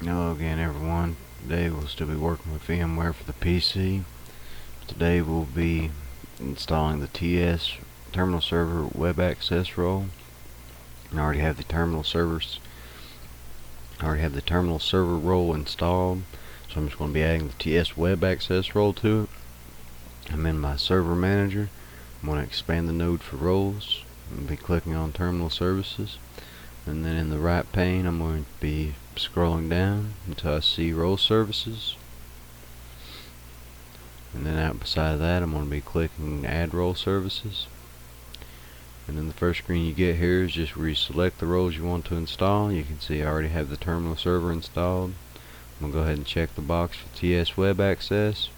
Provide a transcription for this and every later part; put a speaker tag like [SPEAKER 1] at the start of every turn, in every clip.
[SPEAKER 1] Hello again, everyone. Today we'll still be working with VMware for the PC. Today we'll be installing the TS terminal server web access role. I already have the terminal server role installed, so I'm just going to be adding the TS web access role to it. I'm in my server manager. I'm going to expand the node for roles. I'm going to be clicking on terminal services, and then in the right pane I'm going to be scrolling down until I see role services, and then out beside that I'm going to be clicking add role services. And then the first screen you get here is just where you select the roles you want to install. You can see I already have the terminal server installed. I'm going to go ahead and check the box for TS web access,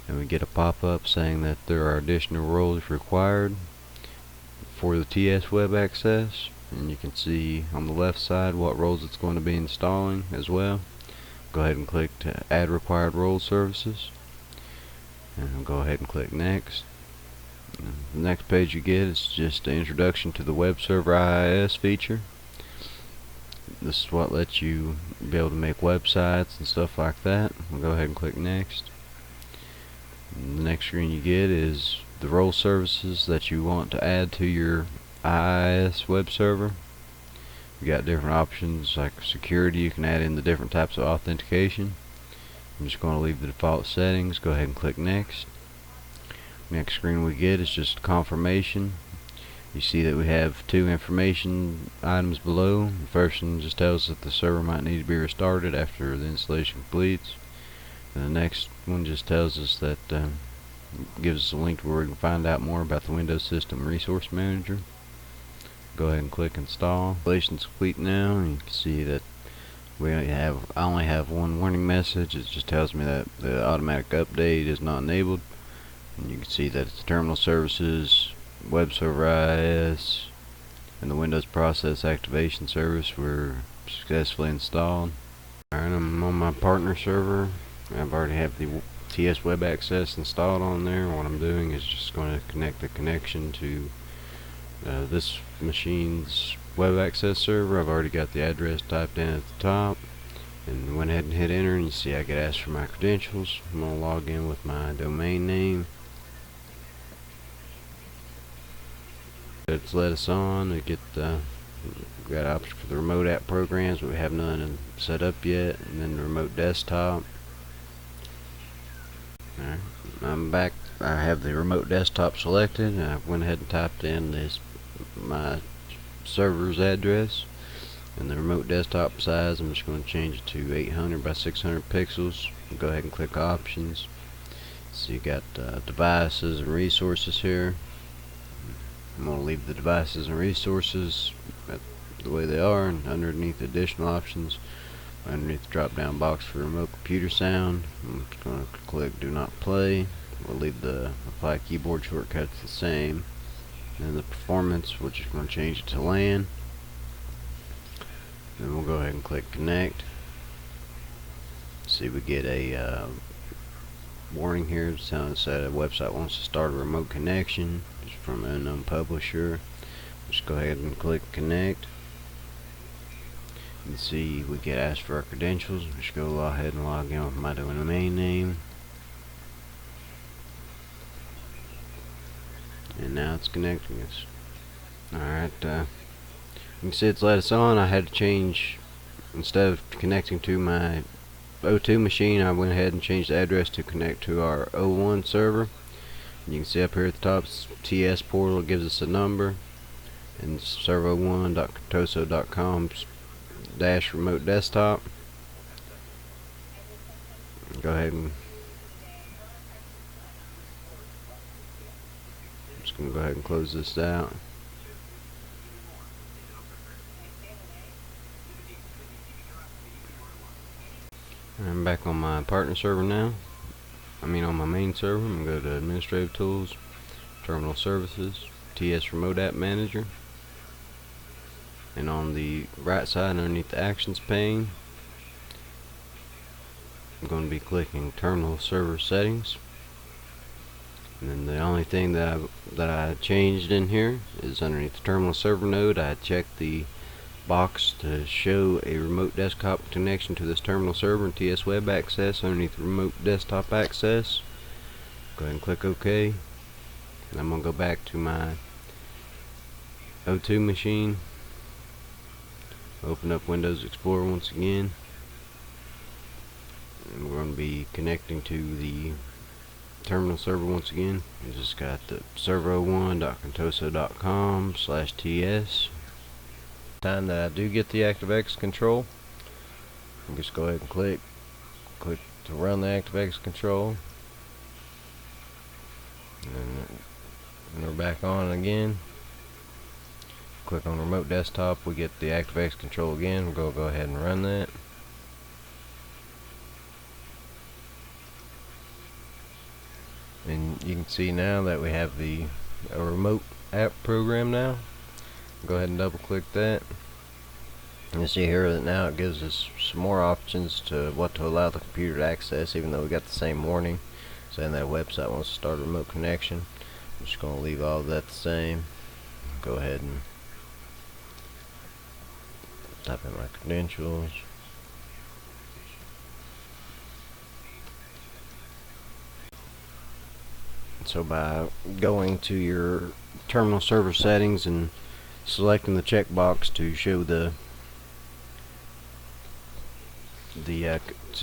[SPEAKER 1] and we get a pop-up saying that there are additional roles required for the TS web access, and you can see on the left side what roles it's going to be installing as well. Go ahead and click to add required role services, and I'll go ahead and click next. And the next page you get is just an introduction to the web server IIS feature. This is what lets you be able to make websites and stuff like that. We'll go ahead and click next. And the next screen you get is the role services that you want to add to your IIS web server. You got different options like security. You can add in the different types of authentication. I'm just going to leave the default settings. Go ahead and click next. Next screen we get is just confirmation. You see that we have two information items below. The first one just tells us that the server might need to be restarted after the installation completes, and the next one just tells us that gives us a link where we can find out more about the Windows System Resource Manager. Go ahead and click install. Installation's complete now, and you can see that I only have one warning message. It just tells me that the automatic update is not enabled, and you can see that the terminal services, web server IIS, and the Windows Process Activation Service were successfully installed. Alright, I'm on my partner server. I've already have the TS web access installed on there. What I'm doing is just going to connect the connection to this machine's web access server. I've already got the address typed in at the top, and went ahead and hit enter, and you see I get asked for my credentials. I'm going to log in with my domain name. It's let us on. We get we got option for the remote app programs, but we have none set up yet, and then the remote desktop. Alright, I'm back. I have the remote desktop selected, and I went ahead and typed in my server's address, and the remote desktop size I'm just going to change it to 800 by 600 pixels. Go ahead and click options. So you got devices and resources here. I'm going to leave the devices and resources the way they are, and underneath additional options, underneath the drop down box for remote computer sound, I'm just going to click do not play. We'll leave the apply keyboard shortcuts the same, and the performance we're just going to change it to LAN. Then we'll go ahead and click connect. See, we get a warning here telling us that a website wants to start a remote connection. It's from an unknown publisher. Just go ahead and click connect. You see we get asked for our credentials. Just go ahead and log in with my domain name, and now it's connecting us. Alright, you can see it's let us on. I had to change, instead of connecting to my O2 machine, I went ahead and changed the address to connect to our O1 server. And you can see up here at the top, TS portal gives us a number, and server1.contoso.com /remote desktop. Go ahead and I'm just going to go ahead and close this out. I'm back on my partner server now. On my main server. I'm going to go to Administrative Tools, Terminal Services, TS Remote App Manager, and on the right side underneath the Actions pane, I'm going to be clicking Terminal Server Settings. And then the only thing that I changed in here is underneath the terminal server node, I checked the box to show a remote desktop connection to this terminal server and TS web access underneath remote desktop access. Go ahead and click OK. And I'm going to go back to my O2 machine. Open up Windows Explorer once again. And we're going to be connecting to the terminal server once again. We just got the server01.contoso.com/ts. Time that I do get the ActiveX control, I'll just go ahead and click to run the ActiveX control. And we're back on again. Click on remote desktop, we get the ActiveX control again. We'll go ahead and run that. And you can see now that we have a remote app program now. Go ahead and double click that. And you see here that now it gives us some more options to what to allow the computer to access, even though we got the same warning saying that website wants to start a remote connection. I'm just going to leave all of that the same. Go ahead and type in my credentials. So by going to your terminal server settings and selecting the checkbox to show to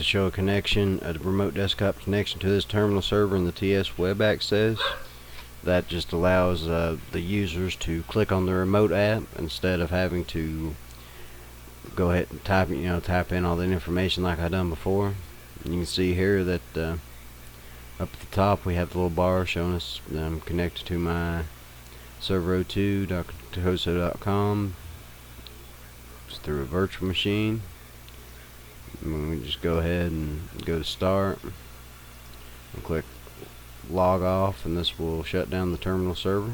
[SPEAKER 1] show a connection, a remote desktop connection to this terminal server and the TS web access, that just allows the users to click on the remote app instead of having to go ahead and type in all that information like I done before. And you can see here that up at the top we have the little bar showing us I'm connected to my server02.contoso.com through a virtual machine. And we just go ahead and go to start and click log off, and this will shut down the terminal server.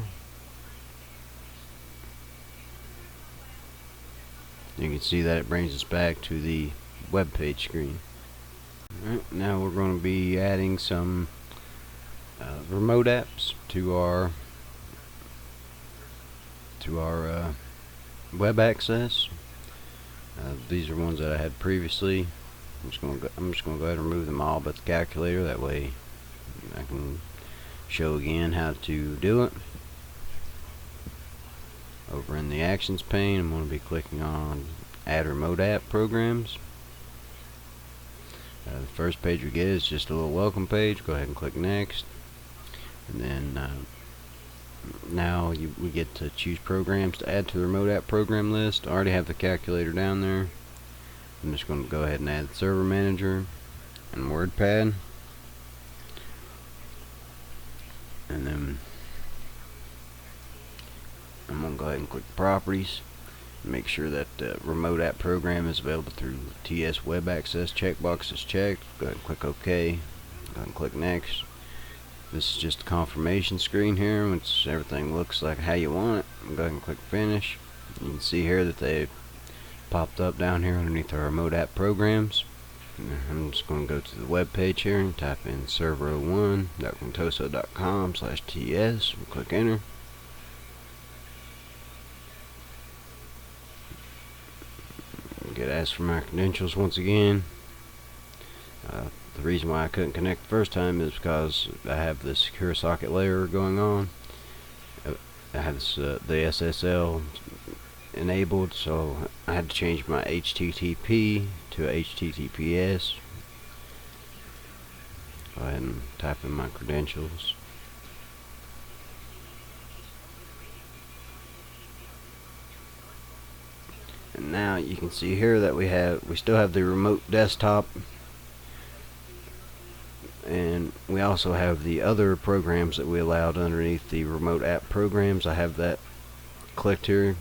[SPEAKER 1] You can see that it brings us back to the web page screen. Alright, now we're going to be adding some remote apps to our web access. These are ones that I had previously. I'm just going to go ahead and remove them all but the calculator. That way I can show again how to do it. Over in the actions pane, I'm going to be clicking on add remote app programs. The first page we get is just a little welcome page. Go ahead and click next, and then now we get to choose programs to add to the remote app program list. I already have the calculator down there. I'm just going to go ahead and add the server manager and WordPad, and then I'm going to go ahead and click properties and make sure that remote app program is available through TS web access. Checkbox is checked. Go ahead and click OK. Go ahead and click next. This is just a confirmation screen here, which everything looks like how you want it. Go ahead and click finish. You can see here that they popped up down here underneath our remote app programs. And I'm just going to go to the web page here and type in server01.contoso.com/ts and click enter. Get asked for my credentials once again. The reason why I couldn't connect the first time is because I have the secure socket layer going on. I have this, the SSL enabled, so I had to change my HTTP to HTTPS. Go ahead and type in my credentials. And now you can see here that we still have the remote desktop, and we also have the other programs that we allowed underneath the remote app programs. I have that clicked here.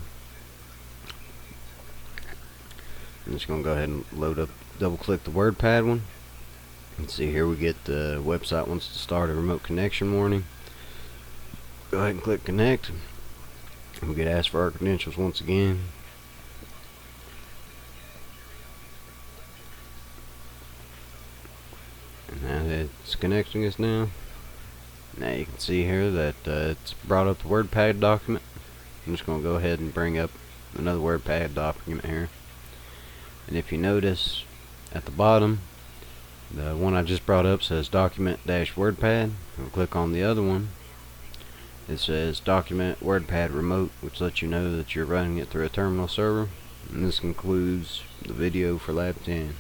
[SPEAKER 1] I'm just going to go ahead and load up, double click the WordPad one. You can see here we get the website wants to start a remote connection warning. Go ahead and click connect. We get asked for our credentials once again. And it's connecting us now. Now you can see here that it's brought up the WordPad document. I'm just going to go ahead and bring up another WordPad document here. And if you notice at the bottom, the one I just brought up says document-WordPad. We'll click on the other one. It says document WordPad remote, which lets you know that you're running it through a terminal server. And this concludes the video for Lab 10.